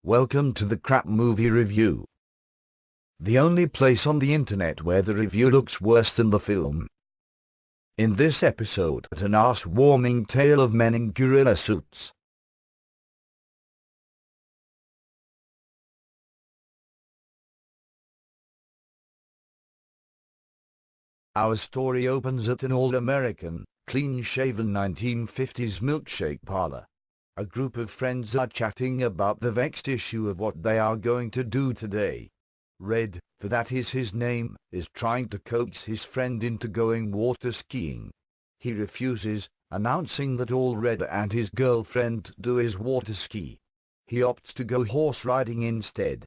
Welcome to the Crap Movie Review. The only place on the internet where the review looks worse than the film. In this episode, an arse-warming tale of men in gorilla suits. Our story opens at an all-American, clean-shaven 1950s milkshake parlor. A group of friends are chatting about the vexed issue of what they are going to do today. Red, for that is his name, is trying to coax his friend into going water skiing. He refuses, announcing that all Red and his girlfriend do is water ski. He opts to go horse riding instead.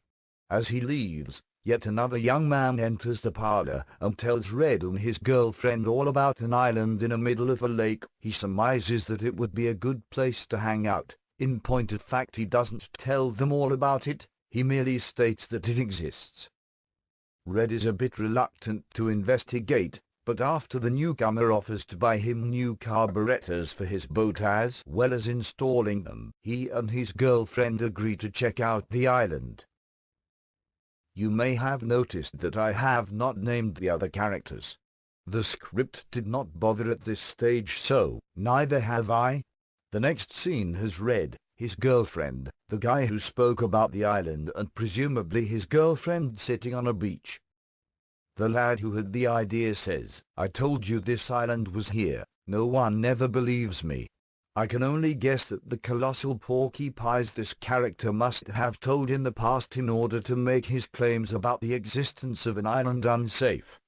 As he leaves, yet another young man enters the parlor and tells Red and his girlfriend all about an island in the middle of a lake. He surmises that it would be a good place to hang out. In point of fact, he doesn't tell them all about it, he merely states that it exists. Red is a bit reluctant to investigate, but after the newcomer offers to buy him new carburetors for his boat as well as installing them, he and his girlfriend agree to check out the island. You may have noticed that I have not named the other characters. The script did not bother at this stage, so neither have I. The next scene has Red, his girlfriend, the guy who spoke about the island, and presumably his girlfriend sitting on a beach. The lad who had the idea says, "I told you this island was here, no one never believes me." I can only guess that the colossal porcupines this character must have told in the past in order to make his claims about the existence of an island unsafe.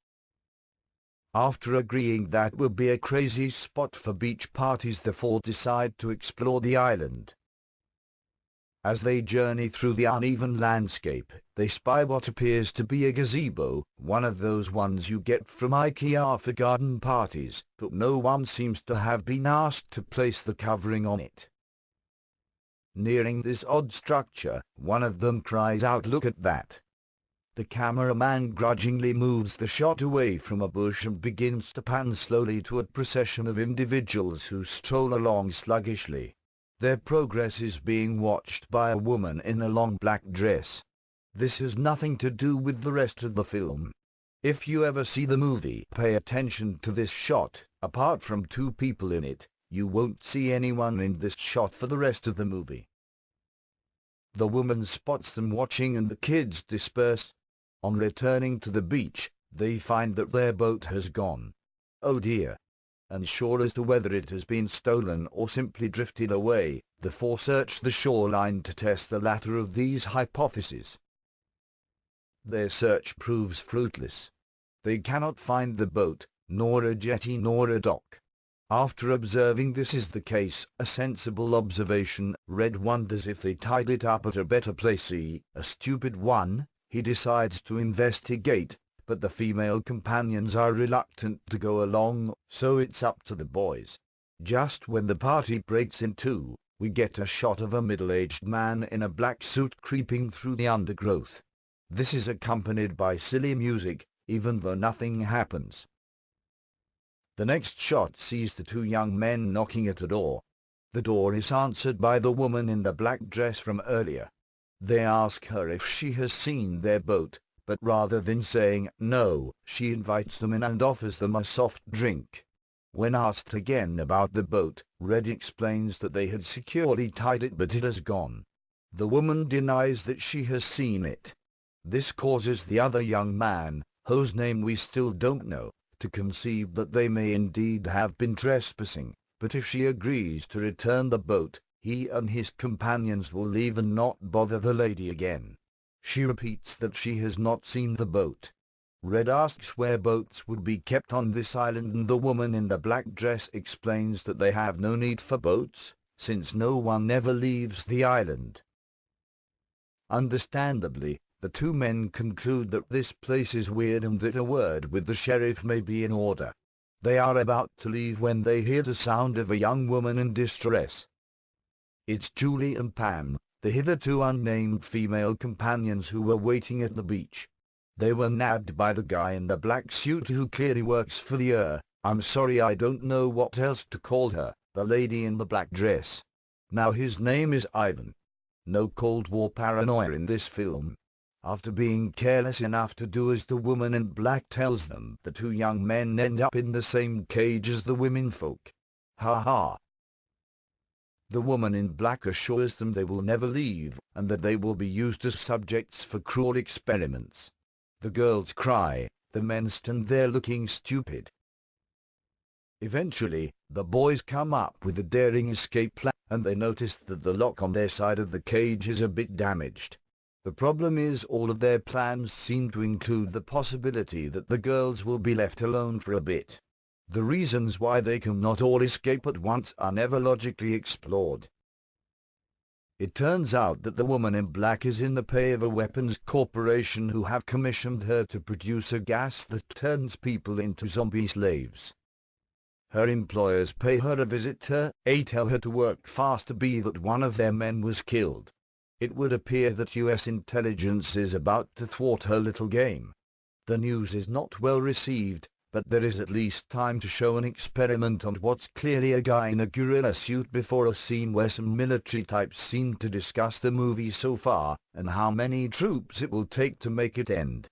After agreeing that would be a crazy spot for beach parties, the four decide to explore the island. As they journey through the uneven landscape, they spy what appears to be a gazebo, one of those ones you get from IKEA for garden parties, but no one seems to have been asked to place the covering on it. Nearing this odd structure, one of them cries out, "Look at that!" The cameraman grudgingly moves the shot away from a bush and begins to pan slowly to a procession of individuals who stroll along sluggishly. Their progress is being watched by a woman in a long black dress. This has nothing to do with the rest of the film. If you ever see the movie, pay attention to this shot. Apart from two people in it, you won't see anyone in this shot for the rest of the movie. The woman spots them watching and the kids disperse. On returning to the beach, they find that their boat has gone. Oh dear. Unsure as to whether it has been stolen or simply drifted away, the four search the shoreline to test the latter of these hypotheses. Their search proves fruitless. They cannot find the boat, nor a jetty nor a dock. After observing this is the case, a sensible observation, Red wonders if they tied it up at a better place. A stupid one, he decides to investigate, but the female companions are reluctant to go along, so it's up to the boys. Just when the party breaks in two, we get a shot of a middle-aged man in a black suit creeping through the undergrowth. This is accompanied by silly music, even though nothing happens. The next shot sees the two young men knocking at a door. The door is answered by the woman in the black dress from earlier. They ask her if she has seen their boat, but rather than saying no, she invites them in and offers them a soft drink. When asked again about the boat, Red explains that they had securely tied it but it has gone. The woman denies that she has seen it. This causes the other young man, whose name we still don't know, to conceive that they may indeed have been trespassing, but if she agrees to return the boat, he and his companions will leave and not bother the lady again. She repeats that she has not seen the boat. Red asks where boats would be kept on this island, and the woman in the black dress explains that they have no need for boats, since no one ever leaves the island. Understandably, the two men conclude that this place is weird and that a word with the sheriff may be in order. They are about to leave when they hear the sound of a young woman in distress. It's Julie and Pam, the hitherto unnamed female companions who were waiting at the beach. They were nabbed by the guy in the black suit who clearly works for the I'm sorry, I don't know what else to call her, the lady in the black dress. Now his name is Ivan. No Cold War paranoia in this film. After being careless enough to do as the woman in black tells them, the two young men end up in the same cage as the womenfolk. Ha ha. The woman in black assures them they will never leave, and that they will be used as subjects for cruel experiments. The girls cry, the men stand there looking stupid. Eventually, the boys come up with a daring escape plan, and they notice that the lock on their side of the cage is a bit damaged. The problem is all of their plans seem to include the possibility that the girls will be left alone for a bit. The reasons why they cannot all escape at once are never logically explored. It turns out that the woman in black is in the pay of a weapons corporation who have commissioned her to produce a gas that turns people into zombie slaves. Her employers pay her a visit to A, tell her to work fast, B, that one of their men was killed. It would appear that US intelligence is about to thwart her little game. The news is not well received, but there is at least time to show an experiment on what's clearly a guy in a gorilla suit before a scene where some military types seem to discuss the movie so far, and how many troops it will take to make it end.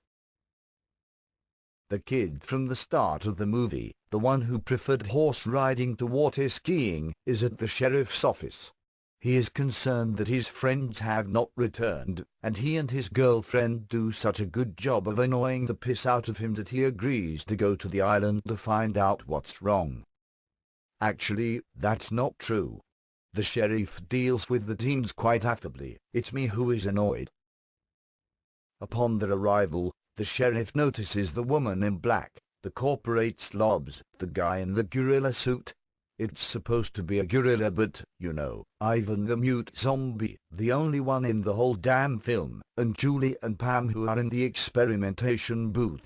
The kid from the start of the movie, the one who preferred horse riding to water skiing, is at the sheriff's office. He is concerned that his friends have not returned, and he and his girlfriend do such a good job of annoying the piss out of him that he agrees to go to the island to find out what's wrong. Actually, that's not true. The sheriff deals with the teens quite affably. It's me who is annoyed. Upon their arrival, the sheriff notices the woman in black, the corporate slobs, the guy in the gorilla suit. It's supposed to be a gorilla, but, you know, Ivan the mute zombie, the only one in the whole damn film, and Julie and Pam who are in the experimentation booth.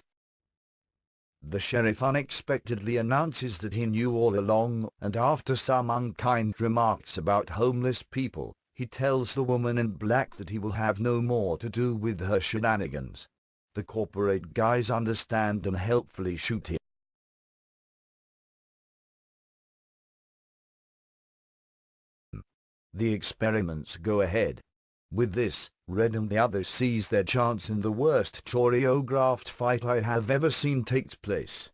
The sheriff unexpectedly announces that he knew all along, and after some unkind remarks about homeless people, he tells the woman in black that he will have no more to do with her shenanigans. The corporate guys understand and helpfully shoot him. The experiments go ahead. With this, Red and the others seize their chance, and the worst choreographed fight I have ever seen takes place.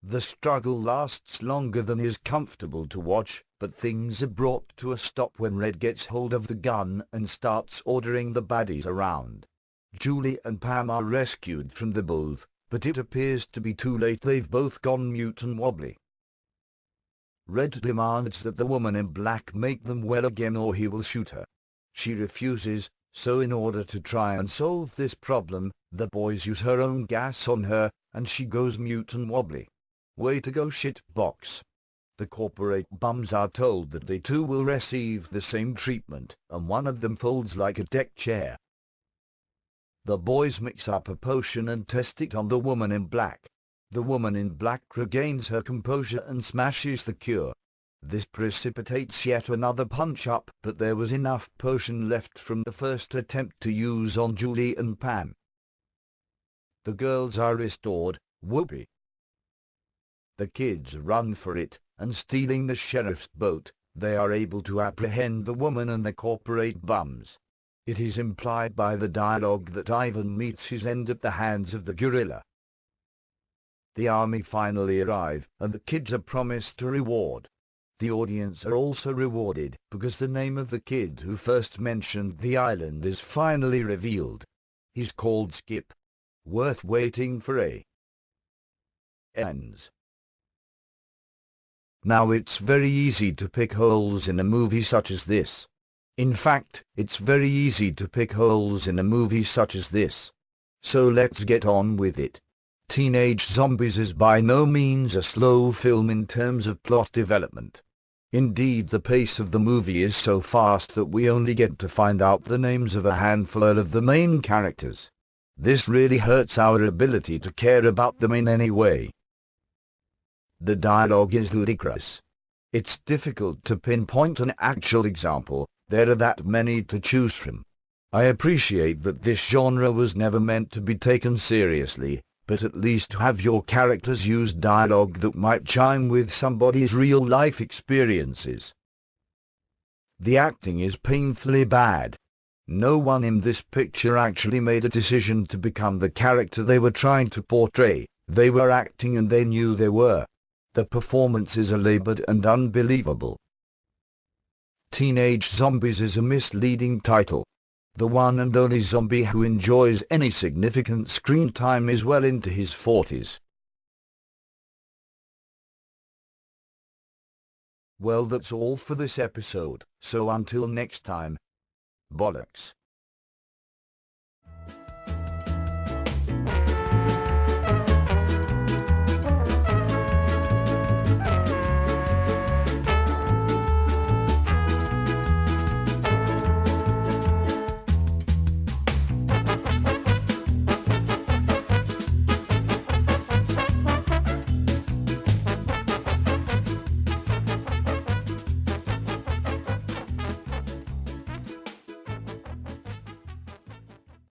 The struggle lasts longer than is comfortable to watch, but things are brought to a stop when Red gets hold of the gun and starts ordering the baddies around. Julie and Pam are rescued from the booth, but it appears to be too late. They've both gone mute and wobbly. Red demands that the woman in black make them well again or he will shoot her. She refuses, so in order to try and solve this problem, the boys use her own gas on her, and she goes mute and wobbly. Way to go, shitbox. The corporate bums are told that they too will receive the same treatment, and one of them folds like a deck chair. The boys mix up a potion and test it on the woman in black. The woman in black regains her composure and smashes the cure. This precipitates yet another punch-up, but there was enough potion left from the first attempt to use on Julie and Pam. The girls are restored, whoopee. The kids run for it, and stealing the sheriff's boat, they are able to apprehend the woman and the corporate bums. It is implied by the dialogue that Ivan meets his end at the hands of the gorilla. The army finally arrive, and the kids are promised a reward. The audience are also rewarded, because the name of the kid who first mentioned the island is finally revealed. He's called Skip. Worth waiting for. Ends. Now it's very easy to pick holes in a movie such as this. In fact, it's very easy to pick holes in a movie such as this. So let's get on with it. Teenage Zombies is by no means a slow film in terms of plot development. Indeed, the pace of the movie is so fast that we only get to find out the names of a handful of the main characters. This really hurts our ability to care about them in any way. The dialogue is ludicrous. It's difficult to pinpoint an actual example, there are that many to choose from. I appreciate that this genre was never meant to be taken seriously, but at least have your characters use dialogue that might chime with somebody's real-life experiences. The acting is painfully bad. No one in this picture actually made a decision to become the character they were trying to portray. They were acting and they knew they were. The performances are labored and unbelievable. Teenage Zombies is a misleading title. The one and only zombie who enjoys any significant screen time is well into his 40s. Well, that's all for this episode, so until next time, bollocks.